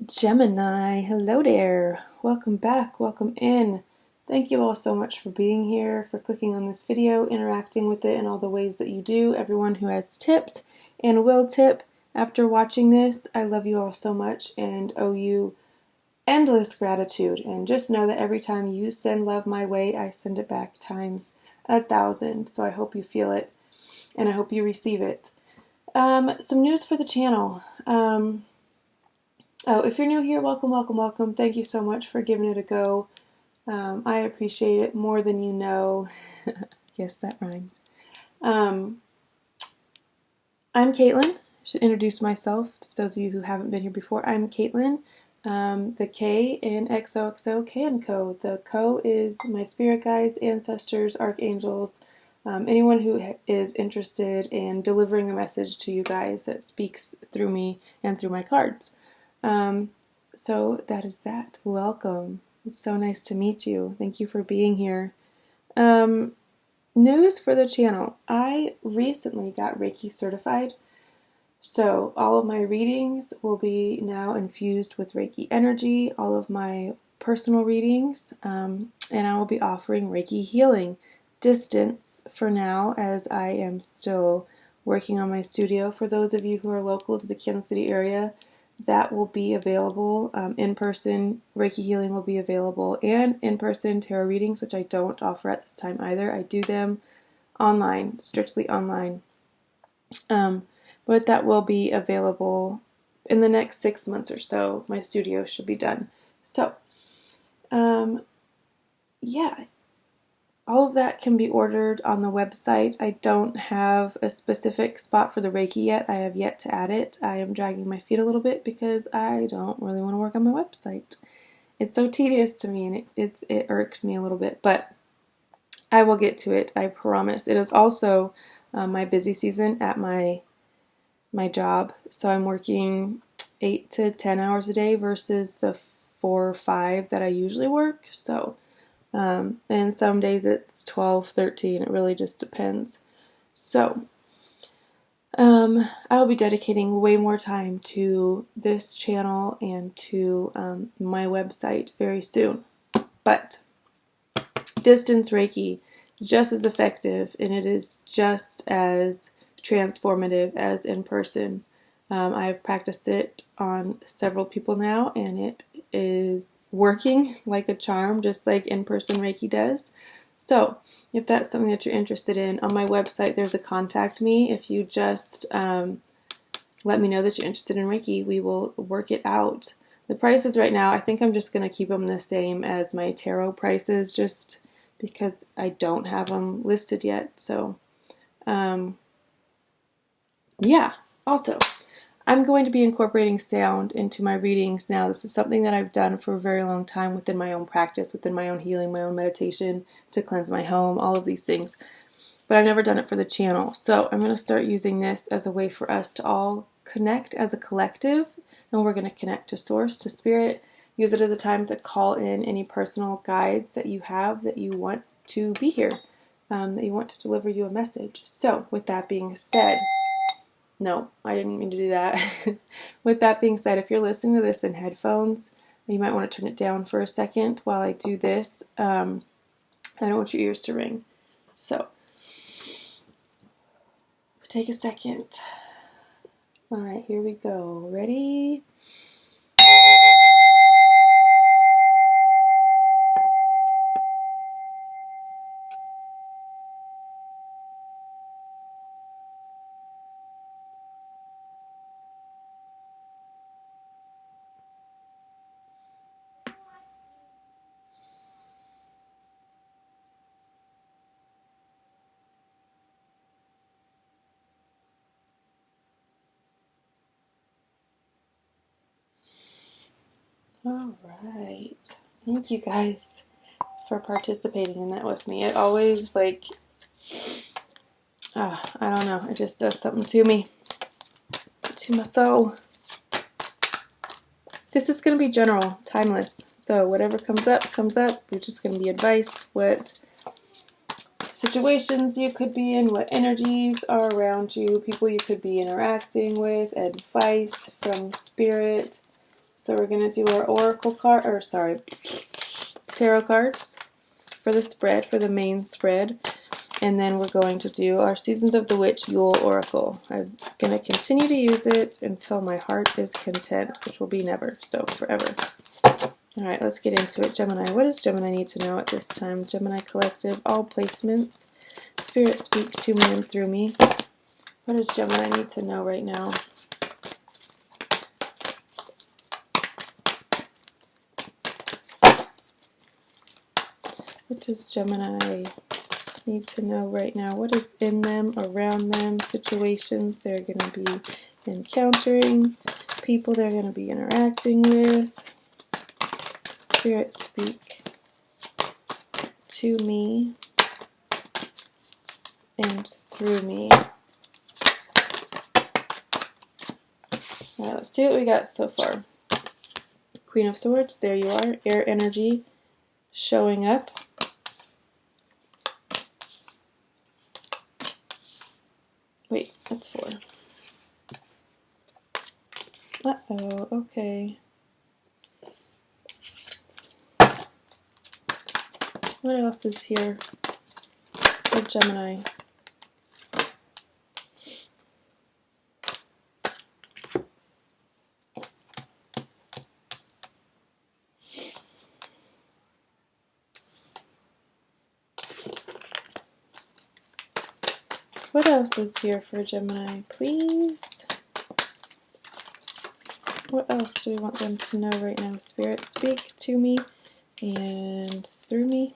Gemini, hello there. Welcome back, welcome in. Thank you all so much for being here, for clicking on this video, interacting with it in all the ways that you do. Everyone who has tipped and will tip after watching this, I love you all so much and owe you endless gratitude. And just know that every time you send love my way, I send it back times 1,000. So I hope you feel it and I hope you receive it. Some news for the channel. Oh, if you're new here, welcome, welcome, welcome. Thank you so much for giving it a go. I appreciate it more than you know. Yes, that rhymes. I'm Caitlin. I should introduce myself to those of you who haven't been here before. I'm Caitlin, the K in XoXoKandCo. The Co is my spirit guides, ancestors, archangels, anyone who is interested in delivering a message to you guys that speaks through me and through my cards. So that is that. Welcome. It's so nice to meet you. Thank you for being here. News for the channel. I recently got Reiki certified. So all of my readings will be now infused with Reiki energy, all of my personal readings, and I will be offering Reiki healing distance for now as I am still working on my studio. For those of you who are local to the Kansas City area, that will be available. In-person Reiki healing will be available, and in-person tarot readings, which I don't offer at this time either. I do them online, strictly online. But that will be available in the next 6 months or so. My studio should be done. So, yeah, all of that can be ordered on the website. I don't have a specific spot for the Reiki yet. I have yet to add it. I am dragging my feet a little bit because I don't really want to work on my website. It's so tedious to me and it irks me a little bit, but I will get to it, I promise. It is also my busy season at my job, so I'm working 8 to 10 hours a day versus the 4 or 5 that I usually work. So and some days it's 12, 13. It really just depends. So I'll be dedicating way more time to this channel and to my website very soon. But distance Reiki is just as effective, and it is just as transformative as in person. I've practiced it on several people now, and it is working like a charm, just like in-person Reiki does. So if that's something that you're interested in, on my website there's a contact me. If you just let me know that you're interested in Reiki, we will work it out. The prices right now, I think I'm just going to keep them the same as my tarot prices, just because I don't have them listed yet. So yeah, also I'm going to be incorporating sound into my readings now. This is something that I've done for a very long time within my own practice, within my own healing, my own meditation, to cleanse my home, all of these things. But I've never done it for the channel. So I'm going to start using this as a way for us to all connect as a collective. And we're going to connect to source, to spirit. Use it as a time to call in any personal guides that you have that you want to be here, that you want to deliver you a message. So with that being said, no, I didn't mean to do that. With that being said, if you're listening to this in headphones, you might want to turn it down for a second while I do this. I don't want your ears to ring. So, take a second. Alright, here we go. Ready? Alright. Thank you guys for participating in that with me. It always, like, I don't know, it just does something to me, to my soul. This is going to be general, timeless. So whatever comes up, comes up. It's just going to be advice, what situations you could be in, what energies are around you, people you could be interacting with, advice from spirit. So we're going to do our oracle card, or sorry, tarot cards for the spread, for the main spread. And then we're going to do our Seasons of the Witch Yule Oracle. I'm going to continue to use it until my heart is content, which will be never, so forever. Alright, let's get into it. Gemini, what does Gemini need to know at this time? Gemini Collective, all placements. Spirit, speak to me and through me. What does Gemini need to know right now? What does Gemini need to know right now? What is in them, around them, situations they're going to be encountering, people they're going to be interacting with? Spirit, speak to me and through me. Alright, let's see what we got so far. Queen of Swords, there you are. Air energy showing up. Wait, that's 4. Uh-oh, okay. What else is here for Gemini? What else is here for Gemini, please? What else do we want them to know right now? Spirit, speak to me and through me.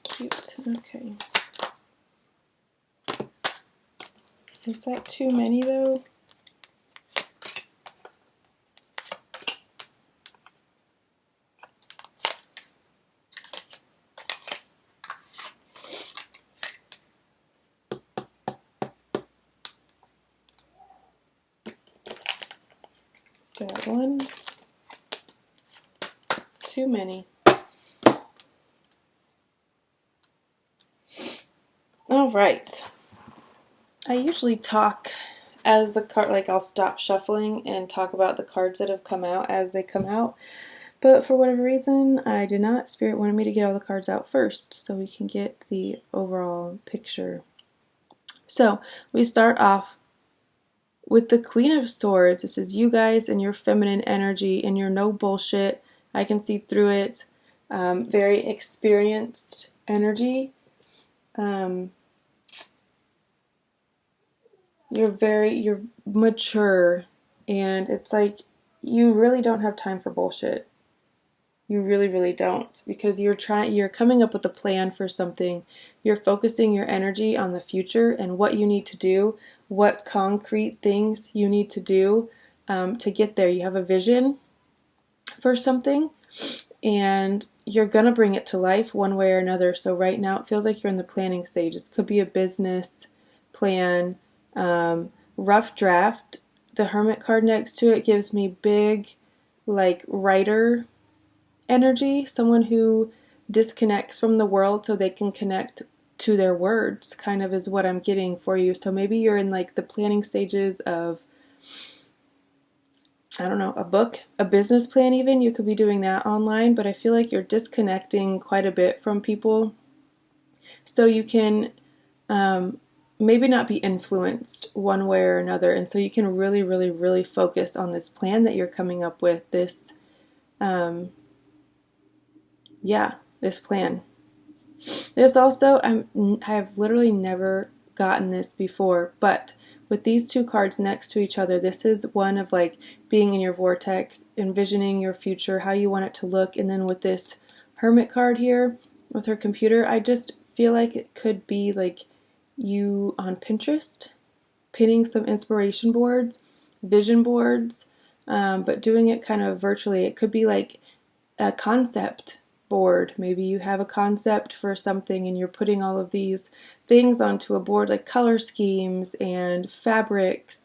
Cute. Okay. Is that too many though? Got 1. Too many. All right. I usually talk as the card, like I'll stop shuffling and talk about the cards that have come out as they come out. But for whatever reason, I did not. Spirit wanted me to get all the cards out first so we can get the overall picture. So we start off with the Queen of Swords. This is you guys and your feminine energy and your no bullshit. I can see through it. Very experienced energy. You're mature, and it's like you really don't have time for bullshit. You really, really don't, because you're coming up with a plan for something. You're focusing your energy on the future and what you need to do, what concrete things you need to do to get there. You have a vision for something, and you're gonna bring it to life one way or another. So right now it feels like you're in the planning stage. It could be a business plan, rough draft. The Hermit card next to it gives me big, like, writer energy, someone who disconnects from the world so they can connect to their words, kind of is what I'm getting for you. So maybe you're in like the planning stages of, I don't know, a book, a business plan even. You could be doing that online, but I feel like you're disconnecting quite a bit from people so you can maybe not be influenced one way or another, and so you can really, really, really focus on this plan that you're coming up with, this this plan. This also, I've literally never gotten this before, but with these two cards next to each other, this is one of like being in your vortex, envisioning your future, how you want it to look, and then with this Hermit card here, with her computer, I just feel like it could be like you on Pinterest, pinning some inspiration boards, vision boards, but doing it kind of virtually. It could be like a concept board. Maybe you have a concept for something and you're putting all of these things onto a board, like color schemes and fabrics.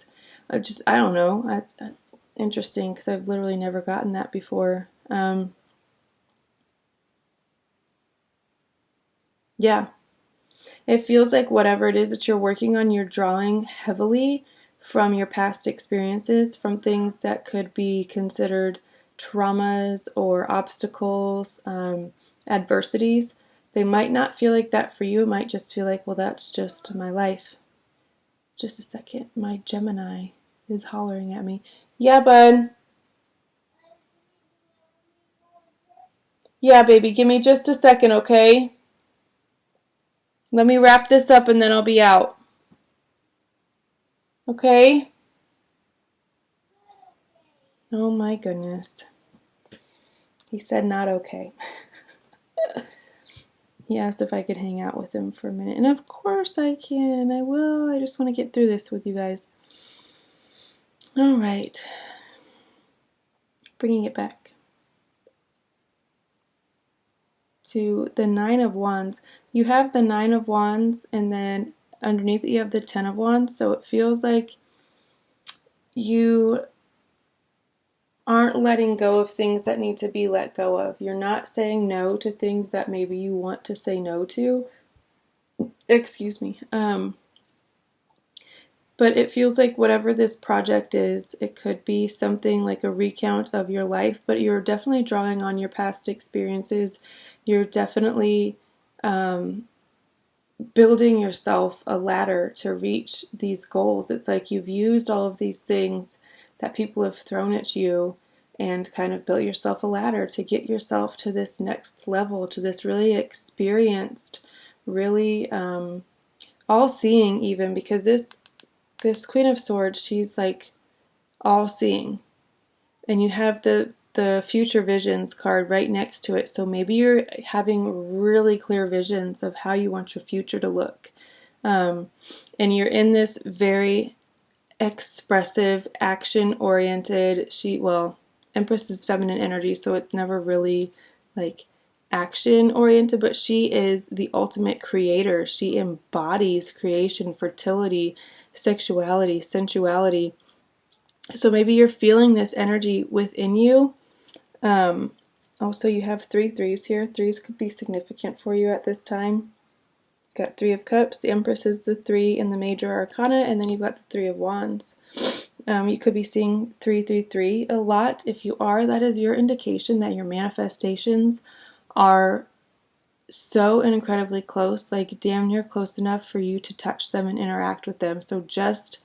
I don't know. That's interesting because I've literally never gotten that before. Yeah. It feels like whatever it is that you're working on, you're drawing heavily from your past experiences, from things that could be considered traumas or obstacles, adversities. They might not feel like that for you. It might just feel like, well, that's just my life. Just a second. My Gemini is hollering at me. Yeah, bud. Yeah, baby. Give me just a second, okay? Let me wrap this up and then I'll be out. Okay? Oh my goodness. He said not okay. He asked if I could hang out with him for a minute. And of course I can. I will. I just want to get through this with you guys. All right. Bringing it back to the Nine of Wands. You have the Nine of Wands and then underneath it you have the Ten of Wands. So it feels like you aren't letting go of things that need to be let go of. You're not saying no to things that maybe you want to say no to. Excuse me. But it feels like whatever this project is, it could be something like a recount of your life, but you're definitely drawing on your past experiences. You're definitely building yourself a ladder to reach these goals. It's like you've used all of these things that people have thrown at you and kind of built yourself a ladder to get yourself to this next level, to this really experienced, really all-seeing even, because this Queen of Swords, she's like all-seeing. And you have the Future Visions card right next to it. So maybe you're having really clear visions of how you want your future to look. And you're in this very expressive, action-oriented, Empress is feminine energy, so it's never really like action-oriented, but she is the ultimate creator. She embodies creation, fertility, sexuality, sensuality. So maybe you're feeling this energy within you. Also, you have 3 threes here. Threes could be significant for you at this time. You've got 3 of Cups. The Empress is the 3 in the major arcana, and then you've got the 3 of Wands. You could be seeing 333 a lot. If you are, that is your indication that your manifestations are so incredibly close, like damn near close enough for you to touch them and interact with them. So just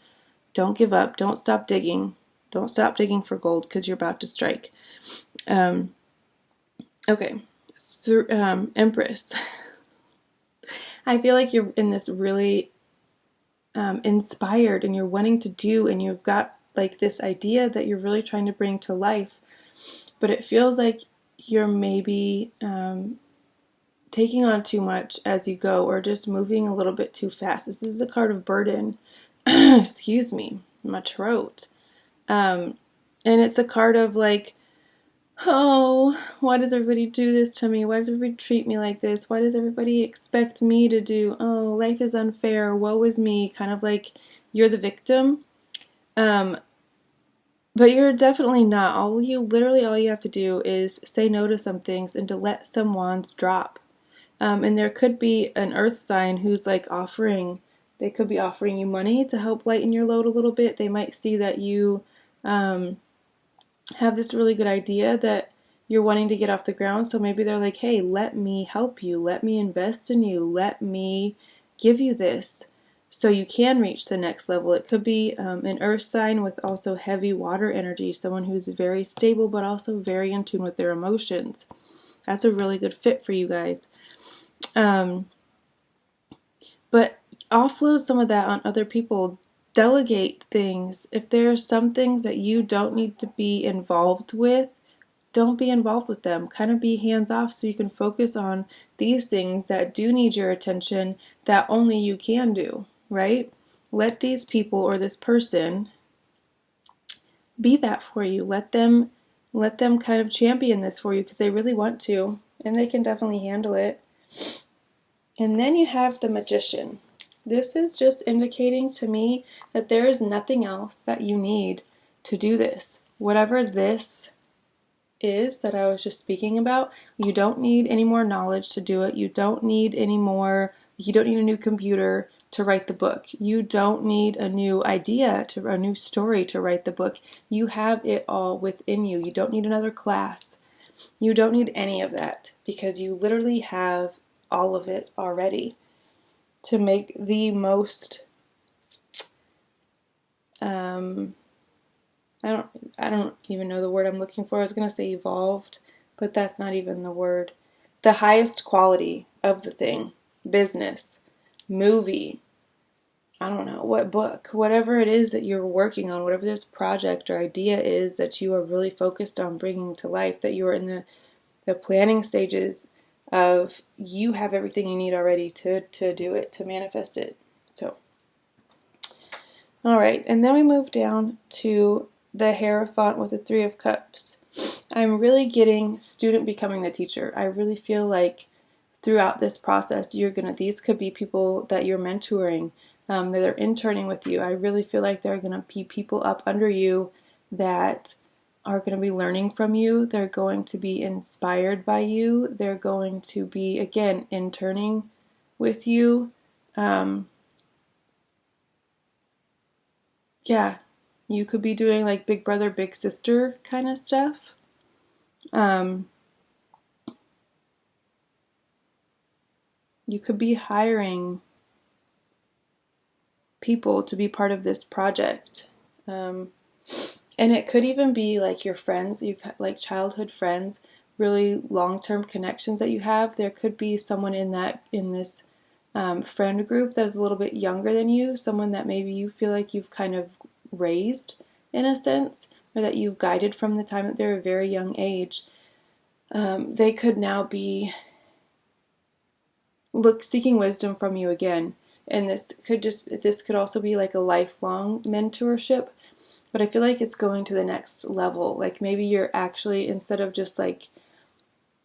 don't give up. Don't stop digging. Don't stop digging for gold because you're about to strike. Okay. Empress. I feel like you're in this really inspired and you're wanting to do, and you've got like this idea that you're really trying to bring to life, but it feels like you're maybe taking on too much as you go, or just moving a little bit too fast. This is a card of burden. Excuse me, my throat. And it's a card of like, oh, why does everybody do this to me? Why does everybody treat me like this? Why does everybody expect me to do? Oh, life is unfair. Woe is me. Kind of like you're the victim. But you're definitely not. All you have to do is say no to some things and to let some wands drop. And there could be an earth sign who's like they could be offering you money to help lighten your load a little bit. They might see that you have this really good idea that you're wanting to get off the ground. So maybe they're like, hey, let me help you. Let me invest in you. Let me give you this so you can reach the next level. It could be an earth sign with also heavy water energy, someone who's very stable but also very in tune with their emotions. That's a really good fit for you guys. But offload some of that on other people. Delegate things. If there are some things that you don't need to be involved with, don't be involved with them. Kind of be hands off so you can focus on these things that do need your attention that only you can do, right? Let these people or this person be that for you. Let them let them kind of champion this for you because they really want to, and they can definitely handle it. And then you have the Magician. This is just indicating to me that there is nothing else that you need to do this. Whatever this is that I was just speaking about, you don't need any more knowledge to do it. You don't need a new computer to write the book. You don't need a new idea a new story to write the book. You have it all within you. You don't need another class. You don't need any of that because you literally have all of it already to make the most I don't even know the word I'm looking for. I was going to say evolved, but that's not even the word. The highest quality of the thing, business, movie, I don't know, what book, whatever it is that you're working on, whatever this project or idea is that you are really focused on bringing to life, that you are in the planning stages of, you have everything you need already to do it, to manifest it. So, all right, and then we move down to the Hierophant with the Three of Cups. I'm really getting student becoming the teacher. I really feel like throughout this process, these could be people that you're mentoring, that are interning with you. I really feel like there are going to be people up under you that are going to be learning from you. They're going to be inspired by you. They're going to be, again, interning with you. Yeah, you could be doing like big brother, big sister kind of stuff. You could be hiring people to be part of this project. And it could even be like your friends, you've like childhood friends, really long-term connections that you have. There could be someone in this friend group that is a little bit younger than you, someone that maybe you feel like you've kind of raised in a sense, or that you've guided from the time that they're a very young age. They could now be seeking wisdom from you again. And this could also be like a lifelong mentorship, but I feel like it's going to the next level. Like maybe you're actually, instead of just like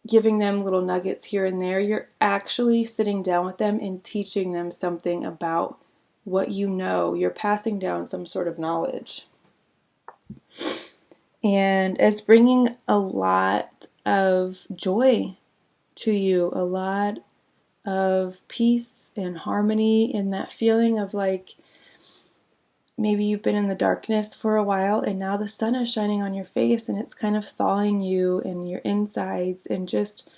giving them little nuggets here and there, you're actually sitting down with them and teaching them something about what you know. You're passing down some sort of knowledge. And it's bringing a lot of joy to you, a lot of peace and harmony, and that feeling of like, maybe you've been in the darkness for a while and now the sun is shining on your face and it's kind of thawing you and your insides and just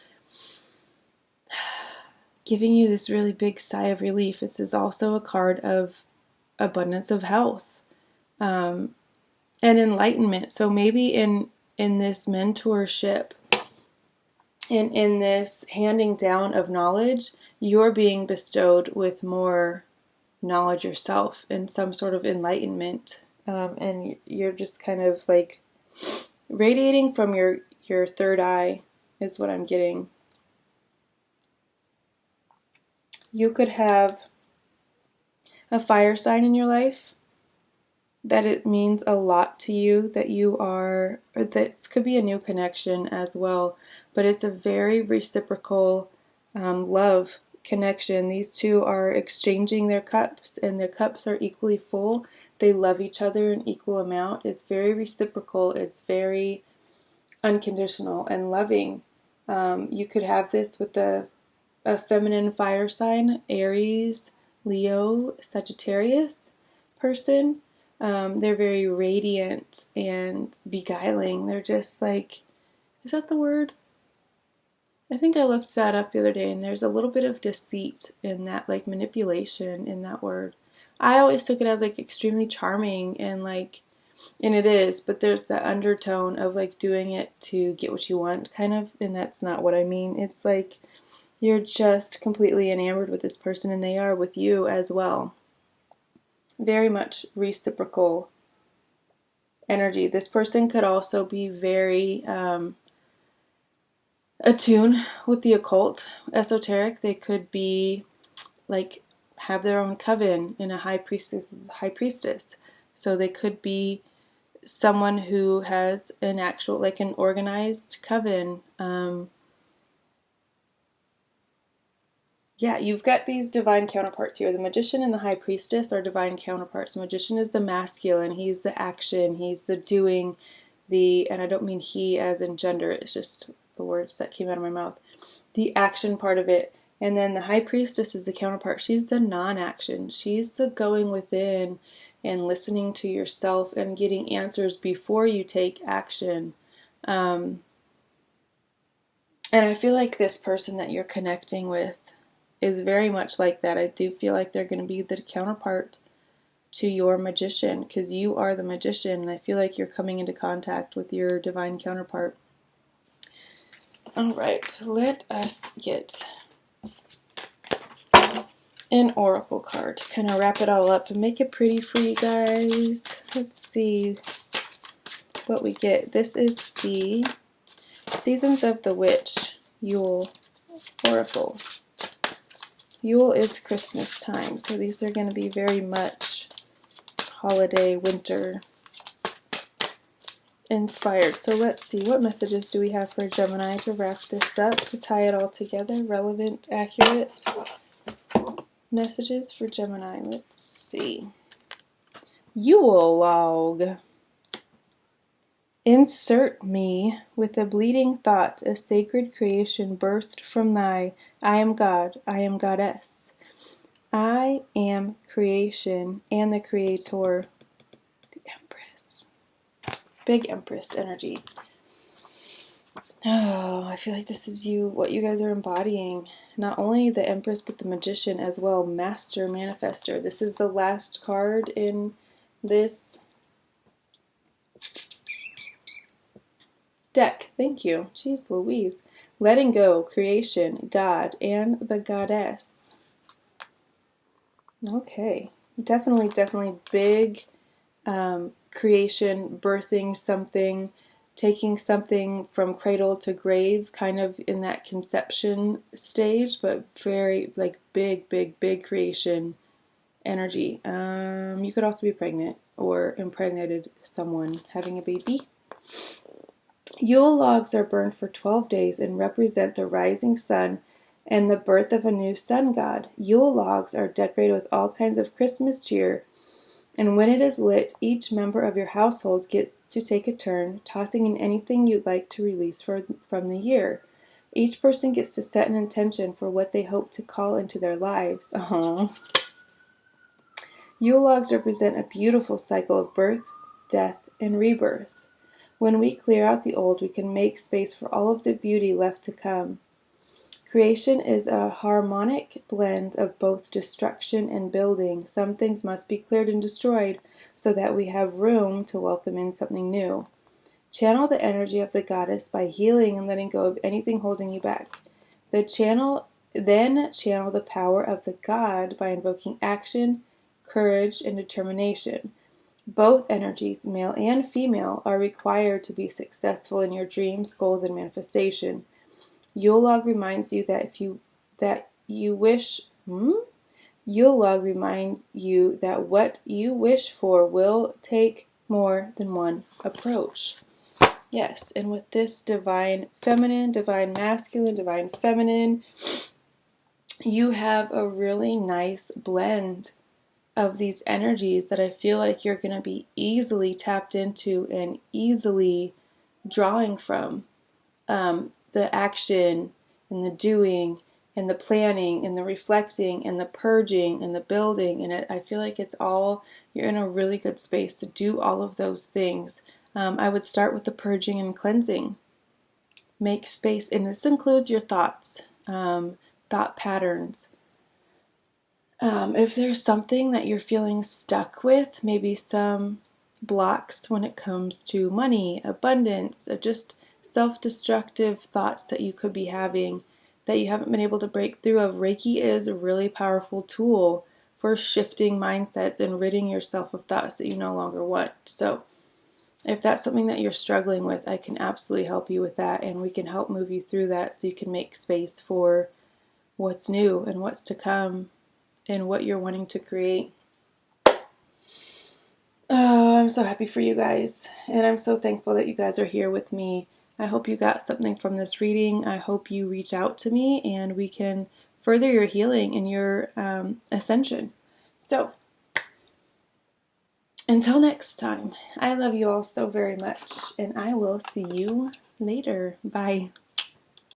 giving you this really big sigh of relief. This is also a card of abundance of health and enlightenment. So maybe in this mentorship and in this handing down of knowledge, you're being bestowed with more knowledge yourself and some sort of enlightenment, and you're just kind of like radiating from your third eye is what I'm getting. You could have a fire sign in your life that it means a lot to you, that you are, or that could be a new connection as well, but it's a very reciprocal love connection. These two are exchanging their cups, and their cups are equally full. They love each other in equal amount. It's very reciprocal. It's very unconditional and loving. You could have this with a feminine fire sign, Aries, Leo, Sagittarius person. They're very radiant and beguiling. They're just like, is that the word? I think I looked that up the other day, and there's a little bit of deceit in that, like manipulation in that word. I always took it as like extremely charming and like, and it is, but there's the undertone of like doing it to get what you want kind of, and that's not what I mean. It's like you're just completely enamored with this person and they are with you as well. Very much reciprocal energy. This person could also be very attuned with the occult, esoteric. They could be like have their own coven in a high priestess. So they could be someone who has an actual, like an organized coven. Yeah, you've got these divine counterparts here. The Magician and the High Priestess are divine counterparts. The Magician is the masculine. He's the action. He's the doing. And I don't mean he as in gender. It's just the words that came out of my mouth. The action part of it. And then the High Priestess is the counterpart. She's the non-action. She's the going within and listening to yourself and getting answers before you take action. And I feel like this person that you're connecting with is very much like that. I do feel like they're going to be the counterpart to your Magician, because you are the Magician, and I feel like you're coming into contact with your divine counterpart. Alright, let us get an oracle card to kind of wrap it all up to make it pretty for you guys. Let's see what we get. This is the Seasons of the Witch Yule Oracle. Yule is Christmas time, so these are going to be very much holiday, winter inspired. So let's see, what messages do we have for Gemini to wrap this up, to tie it all together? Relevant, accurate messages for Gemini. Let's see. Yule log. Insert me with a bleeding thought, a sacred creation birthed from thy. I am God, I am goddess. I am creation and the creator. The Empress. Big Empress energy. Oh, I feel like this is what you guys are embodying. Not only the Empress, but the Magician as well. Master Manifester. This is the last card in this deck. Thank you. Jeez Louise. Letting go, creation, God, and the goddess. Okay. Definitely big creation, birthing something, taking something from cradle to grave, kind of in that conception stage, but very like big creation energy. You could also be pregnant or impregnated someone having a baby. Yule logs are burned for 12 days and represent the rising sun and the birth of a new sun god. Yule logs are decorated with all kinds of Christmas cheer, and when it is lit, each member of your household gets to take a turn, tossing in anything you'd like to release from the year. Each person gets to set an intention for what they hope to call into their lives. Aww. Yule logs represent a beautiful cycle of birth, death, and rebirth. When we clear out the old, we can make space for all of the beauty left to come. Creation is a harmonic blend of both destruction and building. Some things must be cleared and destroyed so that we have room to welcome in something new. Channel the energy of the goddess by healing and letting go of anything holding you back. Then channel the power of the god by invoking action, courage, and determination. Both energies, male and female, are required to be successful in your dreams, goals, and manifestation. Yule log reminds you Yule log reminds you that what you wish for will take more than one approach. Yes, and with this divine feminine, divine masculine, divine feminine, you have a really nice blend of these energies that I feel like you're going to be easily tapped into and easily drawing from. The action and the doing and the planning and the reflecting and the purging and the building, and I feel like you're in a really good space to do all of those things. I would start with the purging and cleansing. Make space, and this includes your thoughts, thought patterns. If there's something that you're feeling stuck with, maybe some blocks when it comes to money, abundance, just self-destructive thoughts that you could be having that you haven't been able to break through of, Reiki is a really powerful tool for shifting mindsets and ridding yourself of thoughts that you no longer want. So if that's something that you're struggling with, I can absolutely help you with that, and we can help move you through that so you can make space for what's new and what's to come and what you're wanting to create. Oh, I'm so happy for you guys, and I'm so thankful that you guys are here with me. I hope you got something from this reading. I hope you reach out to me and we can further your healing and your ascension. So, until next time, I love you all so very much, and I will see you later. Bye.